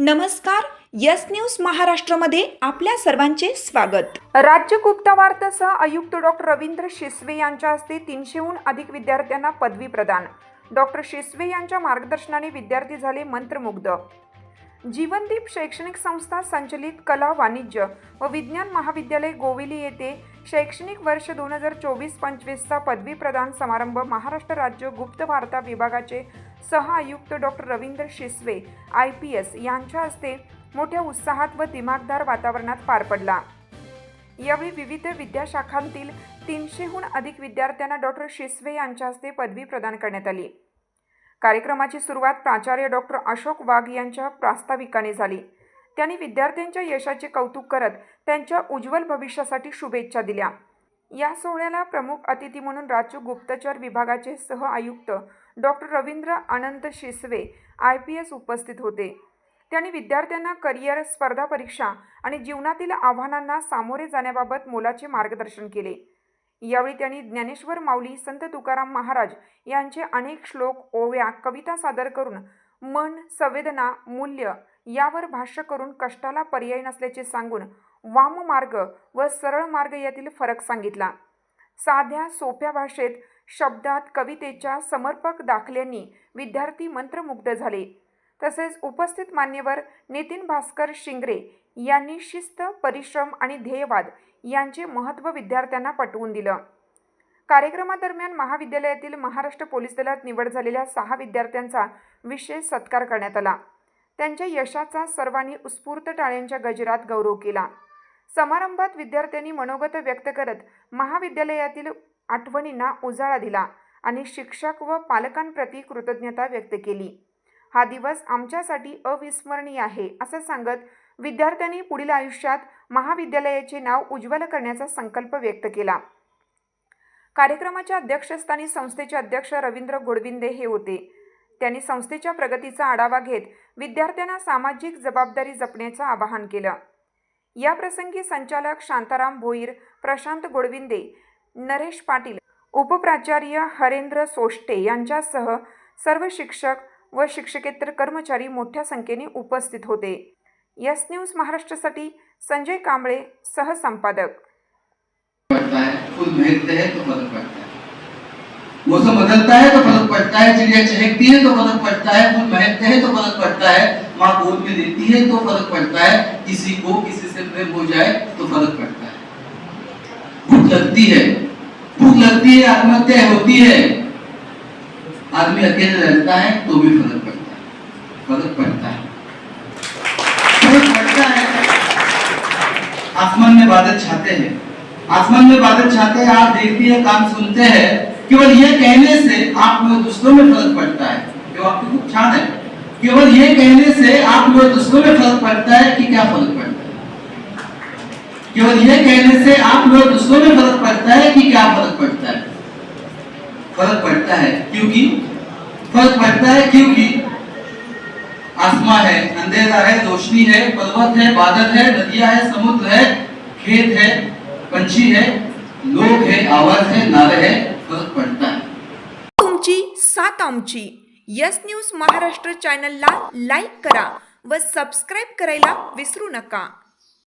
नमस्कार, yes news महाराष्ट्रामध्ये आपल्या सर्वांचे स्वागत। राज्य गुप्तवार्ता सह आयुक्त डॉक्टर रवींद्र शिसवे यांच्या हस्ते 300हून अधिक विद्यार्थ्यांना पदवी प्रदान। डॉक्टर शिसवे यांच्या मार्गदर्शनाने विद्यार्थी झाले मंत्रमुग्ध। जीवनदीप शैक्षणिक संस्था संचलित कला, वाणिज्य व विज्ञान महाविद्यालय गोविली येथे शैक्षणिक वर्ष 2024-25 चा पदवी प्रदान समारंभ महाराष्ट्र राज्य गुप्तवार्ता विभागाचे सह आयुक्त डॉक्टर रवींद्र शिसवे IPS यांच्या हस्ते मोठ्या उत्साहात व दिमागदार वातावरणात पार पडला। यावेळी विविध विद्याशाखांतील 300हून अधिक विद्यार्थ्यांना डॉक्टर शिसवे यांच्या हस्ते पदवी प्रदान करण्यात आली। कार्यक्रमाची सुरुवात प्राचार्य डॉक्टर अशोक वाघ यांच्या प्रास्ताविकाने झाली। त्यांनी विद्यार्थ्यांच्या यशाचे कौतुक करत त्यांच्या उज्ज्वल भविष्यासाठी शुभेच्छा दिल्या। या सोहळ्याला प्रमुख अतिथी म्हणून राज्य गुप्तचर विभागाचे सह आयुक्त डॉक्टर रवींद्र अनंत शिसवे IPS उपस्थित होते। त्यांनी विद्यार्थ्यांना करिअर, स्पर्धा परीक्षा आणि जीवनातील आव्हानांना सामोरे जाण्याबाबत मोलाचे मार्गदर्शन केले। यावेळी त्यांनी ज्ञानेश्वर माऊली, संत तुकाराम महाराज यांचे अनेक श्लोक, ओव्या, कविता सादर करून मन, संवेदना, मूल्य यावर भाष्य करून कष्टाला पर्याय नसल्याचे सांगून वाम मार्ग व सरळ मार्ग यातील फरक सांगितला। साध्या सोप्या भाषेत, शब्दात, कवितेच्या समर्पक दाखल्यांनी विद्यार्थी मंत्रमुग्ध झाले। तसेच उपस्थित मान्यवर नितीन भास्कर शिंगरे यांनी शिस्त, परिश्रम आणि ध्येयवाद यांचे महत्त्व विद्यार्थ्यांना पटवून दिलं। कार्यक्रमादरम्यान महाविद्यालयातील महाराष्ट्र पोलीस दलात निवड झालेल्या 6 विद्यार्थ्यांचा विशेष सत्कार करण्यात आला। त्यांच्या यशाचा सर्वांनी उत्स्फूर्त टाळ्यांच्या गजरात गौरव केला। समारंभात विद्यार्थ्यांनी मनोगत व्यक्त करत महाविद्यालयातील आठवणींना उजाळा दिला आणि शिक्षक व पालकांप्रती कृतज्ञता व्यक्त केली। हा दिवस आमच्यासाठी अविस्मरणीय आहे असं सांगत विद्यार्थ्यांनी पुढील आयुष्यात महाविद्यालयाचे नाव उज्ज्वल करण्याचा संकल्प व्यक्त केला। कार्यक्रमाच्या अध्यक्षस्थानी संस्थेचे अध्यक्ष रवींद्र गोडविंदे हे होते। त्यांनी संस्थेच्या प्रगतीचा आढावा घेत विद्यार्थ्यांना सामाजिक जबाबदारी जपण्याचं आवाहन केलं। या प्रसंगी संचालक शांताराम भोईर, प्रशांत गोडविंदे, नरेश पाटील, उपप्राचार्य हरेंद्र सोष्टे यांच्यासह सर्व शिक्षक व शिक्षकेतर कर्मचारी मोठ्या संख्येने उपस्थित होते। यस न्यूज महाराष्ट्रासाठी संजय कांबळे, सहसंपादक। फूल महकते हैं तो फर्क पड़ता है, मौसम बदलता है तो फर्क पड़ता है, चिड़िया चहकती है तो फर्क पड़ता है, फूल महकते हैं तो फर्क पड़ता है, माँ गोद में लेती है तो फर्क पड़ता है, किसी को किसी से प्रेम हो जाए तो फर्क पड़ता है। भूख लगती है, आत्महत्या होती है, आदमी अकेले रहता है तो भी फर्क पड़ता है, फर्क पड़ता है। आसमान में बादल छाते हैं, आप देखती है, कान सुनते हैं, केवल ये कहने से आप में दूसरों में फर्क पड़ता है। ये वाक्य खूब छान है। केवल ये कहने से आप में दूसरों में फर्क पड़ता है कि क्या फर्क पड़ता है। केवल ये कहने से आप में दूसरों में फर्क पड़ता है कि क्या फर्क पड़ता है। फर्क पड़ता है क्योंकि आसमां है, अंधेरा है, रोशनी है, पर्वत है, बादल है, नदियां है, समुद्र है, खेत है, पंछी है, लोग है, आवाज है, नारे है, फर्क पड़ता है। तुमची साथ आमची। यस न्यूज महाराष्ट्र चॅनलला लाईक करा व सबस्क्राइब करायला विसरू नका।